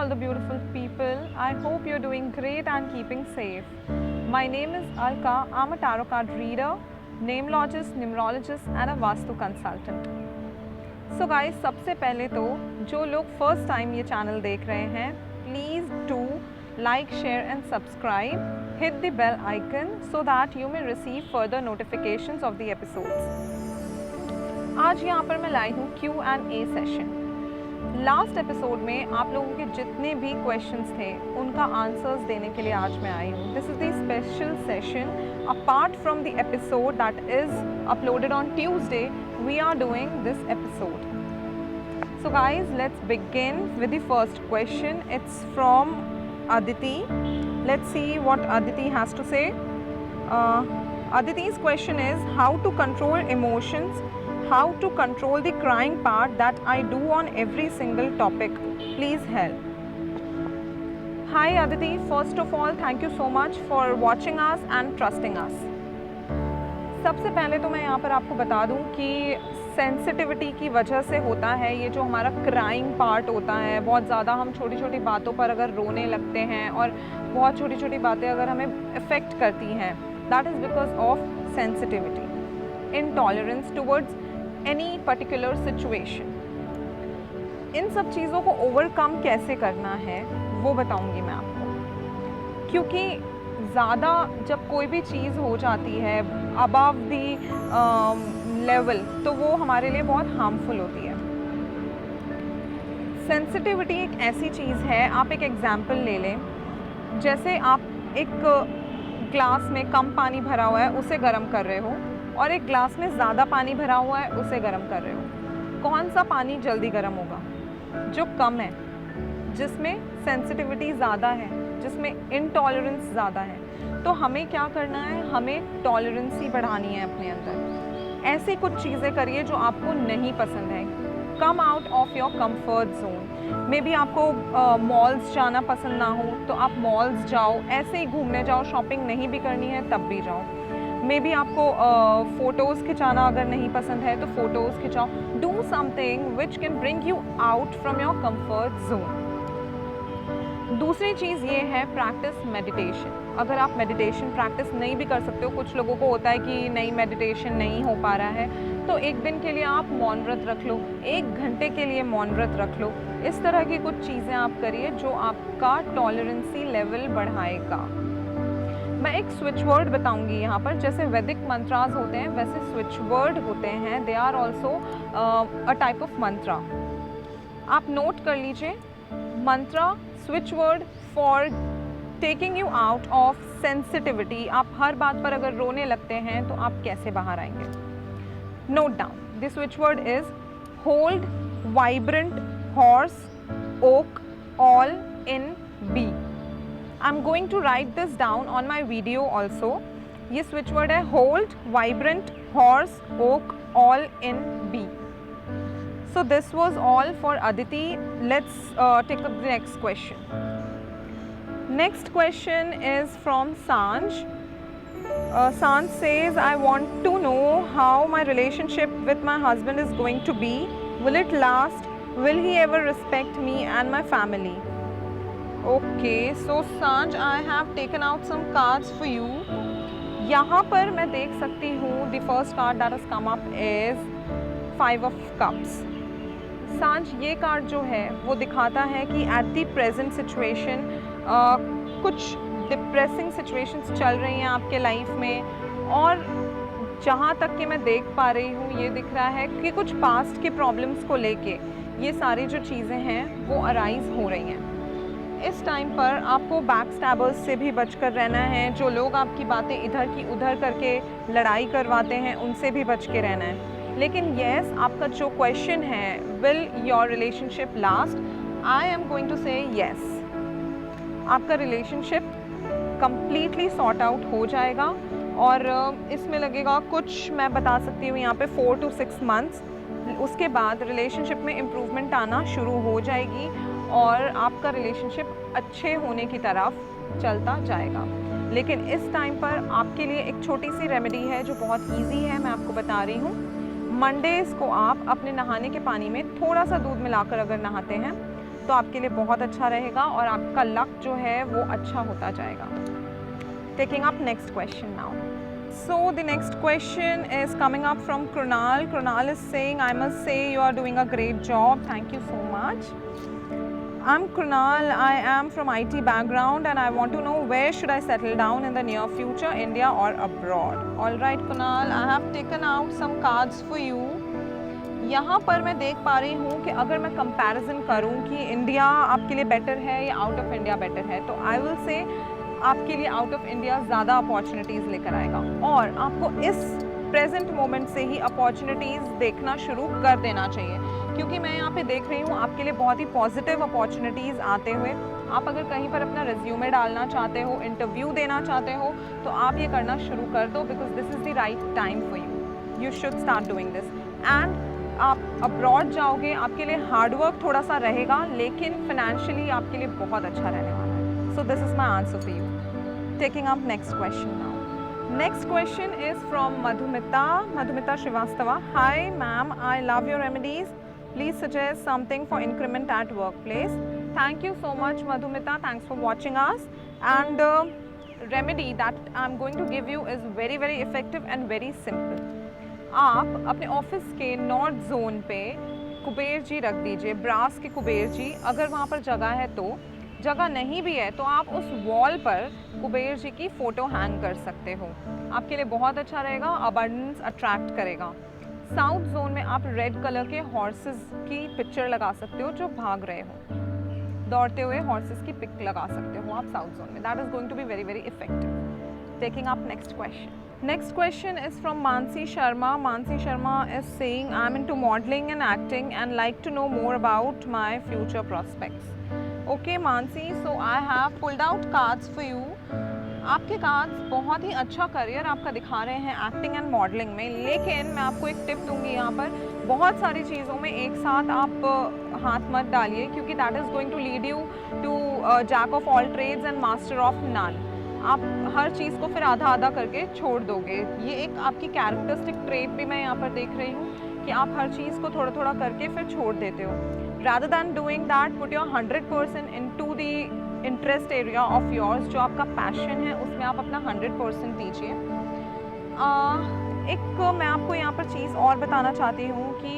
all the beautiful people. I hope you're doing great and keeping safe. My name is Alka. I'm a tarot card reader, namelogist, numerologist and a Vastu consultant. So guys, सबसे पहले तो जो लोग first time ये channel देख रहे हैं, please do like, share and subscribe. Hit the bell icon so that you may receive further notifications of the episodes. आज यहाँ पर मैं लाई हूँ Q&A सेशन। लास्ट एपिसोड में आप लोगों के जितने भी क्वेश्चंस थे उनका आंसर्स देने के लिए आज मैं आई हूँ। This is the special session apart from the episode that is uploaded on Tuesday. We are doing this episode. So guys, let's begin with the first question. It's from Aditi. Let's see what Aditi has to say. Aditi's question is how to control emotions, how to control the crying part that I do on every single topic. Please help. Hi Aditi, first of all thank you so much for watching us and trusting us. सबसे पहले तो मैं यहाँ पर आपको बता दूँ कि सेंसिटिविटी की वजह से होता है ये जो हमारा क्राइंग पार्ट होता है। बहुत ज़्यादा हम छोटी छोटी बातों पर अगर रोने लगते हैं और बहुत छोटी छोटी बातें अगर हमें अफेक्ट करती हैं, that is because of sensitivity, intolerance towards any particular situation. इन सब चीज़ों को ओवरकम कैसे करना है वो बताऊँगी मैं आपको, क्योंकि ज़्यादा जब कोई भी चीज़ हो जाती है अबव दी लेवल तो वो हमारे लिए बहुत हार्मफुल होती है। सेंसिटिविटी एक ऐसी चीज़ है, आप एक एग्जांपल ले लें, जैसे आप एक ग्लास में कम पानी भरा हुआ है उसे गर्म कर रहे हो और एक ग्लास में ज़्यादा पानी भरा हुआ है उसे गर्म कर रहे हो। कौन सा पानी जल्दी गर्म होगा? जो कम है, जिसमें सेंसिटिविटी ज़्यादा है, जिसमें इनटॉलरेंस ज़्यादा है। तो हमें क्या करना है? हमें टॉलरेंसी बढ़ानी है अपने अंदर। ऐसी कुछ चीज़ें करिए जो आपको नहीं पसंद है। Come out of your comfort zone. May be आपको मॉल्स जाना पसंद ना हो तो आप मॉल्स जाओ, ऐसे ही घूमने जाओ, शॉपिंग नहीं भी करनी है तब भी जाओ। मे बी आपको फ़ोटोज़ खिंचाना अगर नहीं पसंद है तो फ़ोटोज़ खिंचाओ। Do something which can bring you out from your comfort zone. दूसरी चीज़ ये है प्रैक्टिस मेडिटेशन। अगर आप मेडिटेशन प्रैक्टिस नहीं भी कर सकते हो, कुछ लोगों को होता है कि नहीं मेडिटेशन नहीं हो पा रहा है, तो एक दिन के लिए आप मौन व्रत रख लो, 1 घंटे के लिए मौन व्रत रख लो। इस तरह की कुछ चीज़ें आप करिए जो आपका टॉलरेंसी लेवल बढ़ाएगा। मैं एक स्विच वर्ड बताऊंगी यहाँ पर। जैसे वैदिक मंत्रास होते हैं वैसे स्विच वर्ड होते हैं। They are also a type of mantra. आप नोट कर लीजिए, mantra switch word for taking you out of sensitivity. आप हर बात पर अगर रोने लगते हैं तो आप कैसे बाहर आएंगे? Note down, the switch word is hold, vibrant, horse, oak, all in be. I am going to write this down on my video also. ये स्विच वर्ड है hold, vibrant, horse, oak, all in be. So this was all for Aditi. Let's take up the next question. Next question is from Sanj. Sanj says, I want to know how my relationship with my husband is going to be. Will it last? Will he ever respect me and my family? Okay, so Sanj, I have taken out some cards for you. यहाँ पर मैं देख सकती हूँ the first card that has come up is 5 of Cups. सांझ ये card जो है वो दिखाता है कि एट दी प्रेजेंट सिचुएशन कुछ डिप्रेसिंग सिचुएशंस चल रही हैं आपके लाइफ में, और जहाँ तक कि मैं देख पा रही हूँ ये दिख रहा है कि कुछ पास्ट के प्रॉब्लम्स को लेके ये सारी जो चीज़ें हैं वो अराइज हो रही हैं। इस टाइम पर आपको बैक स्टैबर्स से भी बचकर रहना है। जो लोग आपकी बातें इधर की उधर करके लड़ाई करवाते हैं उनसे भी बच के रहना है। लेकिन येस, आपका जो क्वेश्चन है will your relationship last, I am going to say yes. आपका रिलेशनशिप कम्प्लीटली सॉर्ट आउट हो जाएगा और इसमें लगेगा कुछ, मैं बता सकती हूँ यहाँ पे 4 to 6 months। उसके बाद रिलेशनशिप में इम्प्रूवमेंट आना शुरू हो जाएगी और आपका रिलेशनशिप अच्छे होने की तरफ चलता जाएगा। लेकिन इस टाइम पर आपके लिए एक छोटी सी रेमेडी है जो बहुत ईजी है, मैं आपको बता रही हूँ। मंडेज़ को आप अपने नहाने के पानी में थोड़ा सा दूध मिलाकर अगर नहाते हैं तो आपके लिए बहुत अच्छा रहेगा और आपका लक जो है वो अच्छा होता जाएगा। Taking up next question now. So the next question is coming up from Krunal. Krunal is saying, I must say you are doing a great job. Thank you so much. I'm Krunal. I am from IT background and I want to know where should I settle down in the near future, India or abroad? All right, Krunal, I have taken out some cards for you. यहाँ पर मैं देख पा रही हूँ कि अगर मैं कंपैरिजन करूँ कि इंडिया आपके लिए बेटर है या आउट ऑफ इंडिया बेटर है, तो आई विल से आपके लिए आउट ऑफ इंडिया ज़्यादा अपॉर्चुनिटीज़ लेकर आएगा और आपको इस प्रेजेंट मोमेंट से ही अपॉर्चुनिटीज़ देखना शुरू कर देना चाहिए, क्योंकि मैं यहाँ पे देख रही हूँ आपके लिए बहुत ही पॉजिटिव अपॉर्चुनिटीज़ आते हुए। आप अगर कहीं पर अपना रिज्यूमे डालना चाहते हो, इंटरव्यू देना चाहते हो, तो आप ये करना शुरू कर दो, because this is the right time for you. You should start doing this. And आप अब्रॉड जाओगे, आपके लिए हार्डवर्क थोड़ा सा रहेगा, लेकिन फाइनेंशियली आपके लिए बहुत अच्छा रहने वाला है। So this is my answer for you. Taking up next question now. Next question is from Madhumita Srivastava. Hi ma'am, I love your remedies. Please suggest something for increment at workplace. Thank you so much Madhumita. Thanks for watching us. And the remedy that I'm going to give you is very very effective and very simple. आप अपने office के north zone पे कुबेर जी रख दीजिए, brass के कुबेर जी। अगर वहाँ पर जगह है तो, जगह नहीं भी है तो आप उस वॉल पर कुबेर जी की फ़ोटो हैंग कर सकते हो। आपके लिए बहुत अच्छा रहेगा, अबंडेंस अट्रैक्ट करेगा। साउथ जोन में आप रेड कलर के हॉर्सेस की पिक्चर लगा सकते हो जो भाग रहे हो, दौड़ते हुए हॉर्सेस की पिक लगा सकते हो आप साउथ जोन में। That is going to be very very effective. Taking up next question. Next question is from Mansi Sharma. Mansi Sharma is saying, I'm into modeling and acting and like to know more about my future prospects. Okay Mansi, so I have pulled out cards for you. आपके cards बहुत ही अच्छा career आपका दिखा रहे हैं acting and modelling में, लेकिन मैं आपको एक टिप दूंगी यहाँ पर, बहुत सारी चीज़ों में एक साथ आप हाथ मत डालिए, क्योंकि that is going to lead you to jack of all trades and master of none. आप हर चीज़ को फिर आधा आधा करके छोड़ दोगे। ये एक आपकी कैरेक्टरिस्टिक ट्रेट भी मैं यहाँ पर देख रही हूँ कि आप हर चीज़ को थोड़ा थोड़ा करके फिर छोड़ देते हो। rather than doing that, put your 100% into the interest area of yours, जो आपका पैशन है उसमें आप अपना 100% दीजिए। एक मैं आपको यहाँ पर चीज़ और बताना चाहती हूँ कि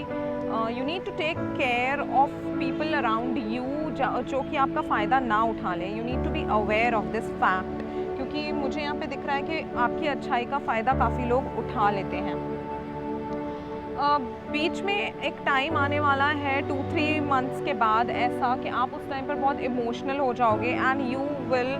you need to take care of people around you जो कि आपका फ़ायदा ना उठा लें। You need to be aware of this fact, क्योंकि मुझे यहाँ पे दिख रहा है कि आपकी अच्छाई का फ़ायदा काफ़ी लोग उठा लेते हैं। बीच में एक टाइम आने वाला है 2-3 मंथ्स के बाद ऐसा कि आप उस टाइम पर बहुत इमोशनल हो जाओगे and you will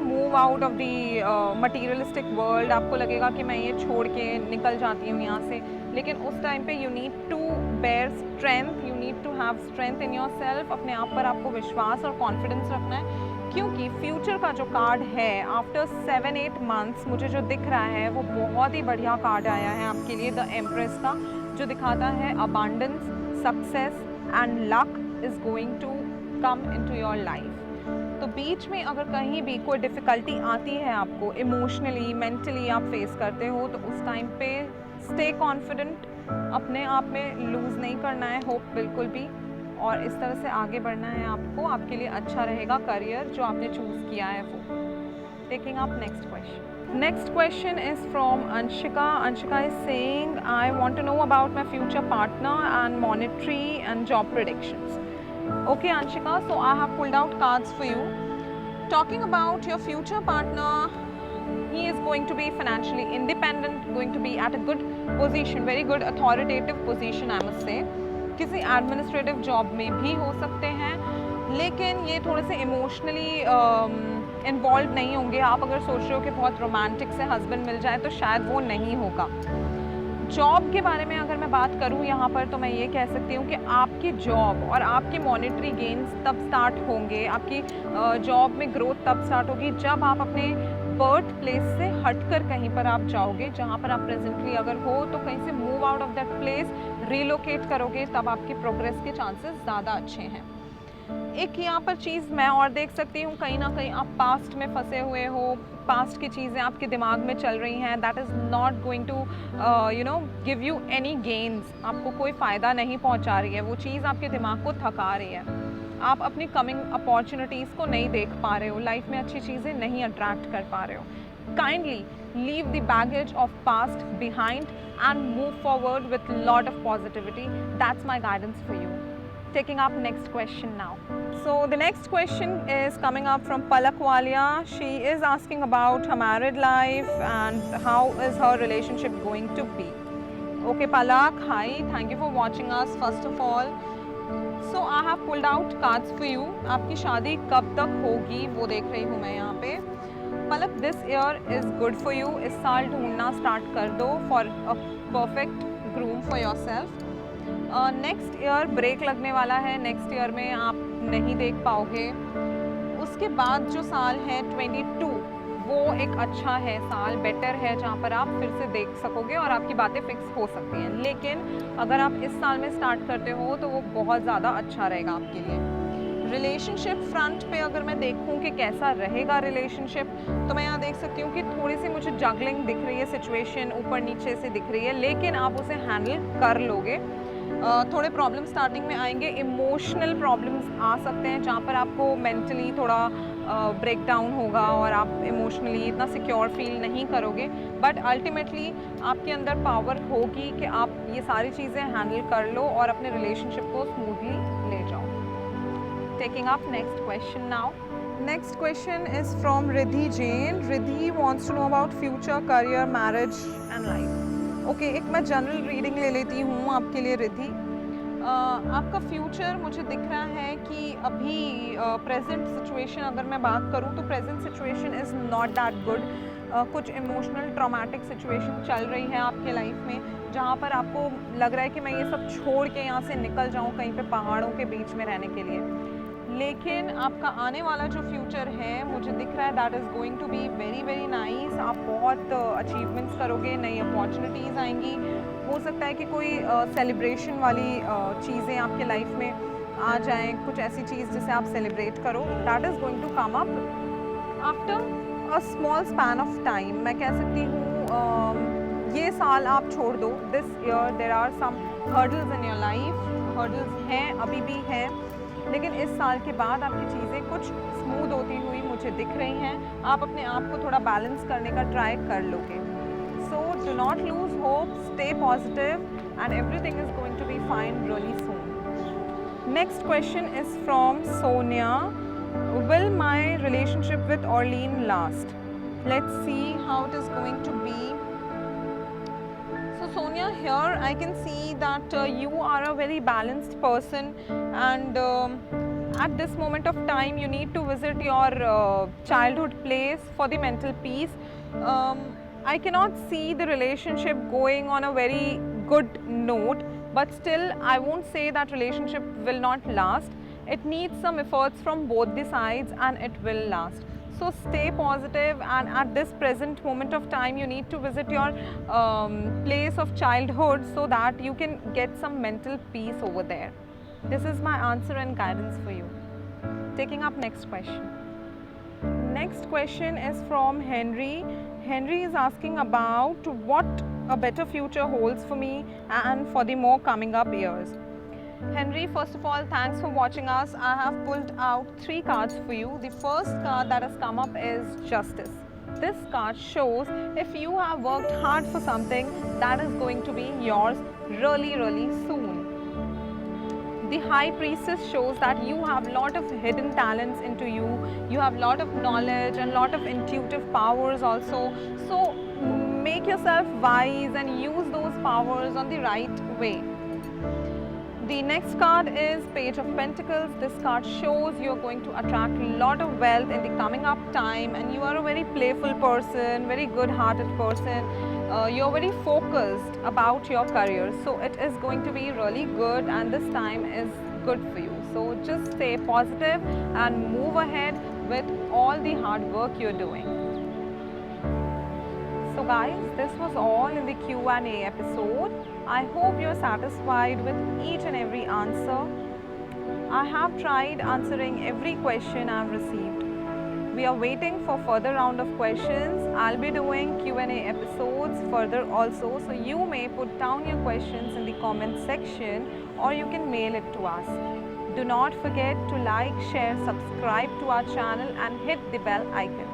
move out of the materialistic world. आपको लगेगा कि मैं ये छोड़ के निकल जाती हूँ यहाँ से, लेकिन उस टाइम पे you need to bear strength, you need to have strength in yourself. अपने आप पर आपको विश्वास और कॉन्फिडेंस रखना है, क्योंकि फ्यूचर का जो कार्ड है आफ्टर 7-8 मंथ्स मुझे जो दिख रहा है वो बहुत ही बढ़िया कार्ड आया है आपके लिए, द एम्प्रेस का, जो दिखाता है abundance, success and luck is going to come into your life. तो बीच में अगर कहीं भी कोई डिफ़िकल्टी आती है आपको, इमोशनली मेंटली आप फेस करते हो, तो उस टाइम पे स्टे कॉन्फिडेंट, अपने आप में लूज़ नहीं करना है होप बिल्कुल भी, और इस तरह से आगे बढ़ना है आपको। आपके लिए अच्छा रहेगा करियर जो आपने चूज़ किया है वो। Taking up next question. Next question is from Anshika. Anshika is saying, I want to know about my future partner and monetary and job predictions. Okay Anshika, so I have pulled out cards for you. Talking about your future partner, he is going to be financially independent, going to be at a good position, very good authoritative position I must say. किसी administrative job में भी हो सकते हैं, लेकिन ये थोड़े से इमोशनली इन्वॉल्व नहीं होंगे। आप अगर सोच रहे हो कि बहुत रोमांटिक से हस्बैंड मिल जाए तो शायद वो नहीं होगा। जॉब के बारे में अगर मैं बात करूँ यहाँ पर, तो मैं ये कह सकती हूँ कि आपकी जॉब और आपके मॉनेटरी गेन्स तब स्टार्ट होंगे, आपकी जॉब में ग्रोथ तब स्टार्ट होगी जब आप अपने बर्थ प्लेस से हटकर कहीं पर आप जाओगे, जहाँ पर आप प्रेजेंटली अगर हो तो कहीं से move out of that place, relocate करोगे, तब आपकी प्रोग्रेस के चांसेस ज़्यादा अच्छे हैं। एक यहाँ पर चीज़ मैं और देख सकती हूँ, कहीं ना कहीं आप पास्ट में फंसे हुए हो, पास्ट की चीज़ें आपके दिमाग में चल रही हैं, that is not going to give you any gains, आपको कोई फ़ायदा नहीं पहुँचा रही है, वो चीज़ आपके दिमाग को थका रही है। आप अपनी कमिंग अपॉर्चुनिटीज़ को नहीं देख पा रहे हो, लाइफ में अच्छी चीज़ें नहीं अट्रैक्ट कर पा रहे हो. Kindly leave the baggage of past behind and move forward with lot of positivity. That's my guidance for you. Taking up next question now. So the next question is coming up from Palak Walia. She is asking about her married life and how is her relationship going to be. Okay Palak, hi, thank you for watching us first of all. So I have pulled out cards for you. आपकी शादी कब तक होगी वो देख रही हूँ मैं यहाँ पे. Palak, this year is good for you. इस साल ढूंढना स्टार्ट कर दो for a perfect groom for yourself. Next year break लगने वाला है, नेक्स्ट ईयर में आप नहीं देख पाओगे. उसके बाद जो साल है 22, वो एक अच्छा है साल, बेटर है, जहाँ पर आप फिर से देख सकोगे और आपकी बातें फिक्स हो सकती हैं. लेकिन अगर आप इस साल में स्टार्ट करते हो तो वो बहुत ज़्यादा अच्छा रहेगा आपके लिए. रिलेशनशिप फ्रंट पे अगर मैं देखूं कि कैसा रहेगा रिलेशनशिप, तो मैं यहाँ देख सकती हूँ कि थोड़ी सी मुझे जगलिंग दिख रही है, सिचुएशन ऊपर नीचे से दिख रही है, लेकिन आप उसे हैंडल कर लोगे. थोड़े प्रॉब्लम स्टार्टिंग में आएंगे, इमोशनल प्रॉब्लम्स आ सकते हैं जहाँ पर आपको मेंटली थोड़ा ब्रेक डाउन होगा और आप इमोशनली इतना सिक्योर फील नहीं करोगे. बट अल्टीमेटली आपके अंदर पावर होगी कि आप ये सारी चीज़ें हैंडल कर लो और अपने रिलेशनशिप को स्मूथली ले जाओ. Taking up next question now. Next question is from Riddhi Jain. Riddhi wants to know about future, career, marriage and life. Okay, एक मैं जनरल रीडिंग ले लेती हूँ आपके लिए रिद्धि. आपका फ्यूचर मुझे दिख रहा है कि अभी प्रेजेंट सिचुएशन अगर मैं बात करूँ तो present situation is not that good. कुछ इमोशनल ट्रॉमेटिक सिचुएशन चल रही है आपके लाइफ में जहाँ पर आपको लग रहा है कि मैं ये सब छोड़ के यहाँ से निकल जाऊँ कहीं पे पहाड़ों के बीच में रहने के लिए. लेकिन आपका आने वाला जो फ्यूचर है मुझे दिख रहा है that is going to be very very nice. आप बहुत अचीवमेंट्स करोगे, नई अपॉर्चुनिटीज़ आएंगी. हो सकता है कि कोई सेलिब्रेशन वाली चीज़ें आपके लाइफ में आ जाएं, कुछ ऐसी चीज़ जिसे आप सेलिब्रेट करो. That is going to come up after a small span of time. मैं कह सकती हूँ ये साल आप छोड़ दो. This year there are some hurdles in your life. Hurdles हैं, अभी भी हैं, लेकिन इस साल के बाद आपकी चीज़ें कुछ स्मूथ होती हुई मुझे दिख रही हैं. आप अपने आप को थोड़ा बैलेंस करने का ट्राई कर लोगे. So do not lose hope, stay positive and everything is going to be fine really soon. Next question is from Sonia. Will my relationship with Orleen last? Let's see how it is going to be. So Sonia, here I can see that you are a very balanced person and at this moment of time you need to visit your childhood place for the mental peace. I cannot see the relationship going on a very good note, but still I won't say that relationship will not last. It needs some efforts from both the sides and it will last. So stay positive, and at this present moment of time you need to visit your place of childhood so that you can get some mental peace over there. This is my answer and guidance for you. Taking up next question. Next question is from Henry. Henry is asking about what a better future holds for me and for the more coming up years. Henry, first of all, thanks for watching us. I have pulled out 3 cards for you. The first card that has come up is Justice. This card shows if you have worked hard for something, that is going to be yours really, really soon. The High Priestess shows that you have lot of hidden talents into you. You have lot of knowledge and lot of intuitive powers also. So make yourself wise and use those powers on the right way. The next card is Page of Pentacles. This card shows you are going to attract a lot of wealth in the coming up time, and you are a very playful person, very good-hearted person. You're very focused about your career, so it is going to be really good, and this time is good for you. So just stay positive and move ahead with all the hard work you're doing. So guys, this was all in the Q&A episode. I hope you're satisfied with each and every answer. I have tried answering every question I've received. We are waiting for further round of questions. I'll be doing Q&A episodes further also, so you may put down your questions in the comment section or you can mail it to us. Do not forget to like, share, subscribe to our channel and hit the bell icon.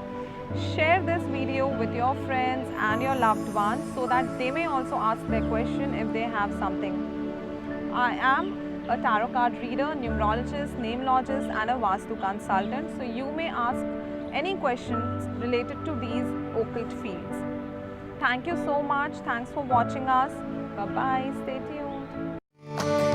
Share this video with your friends and your loved ones so that they may also ask their question if they have something. I am a tarot card reader, numerologist, namelogist and a Vastu consultant. So you may ask any questions related to these occult fields. Thank you so much. Thanks for watching us. Bye-bye. Stay tuned.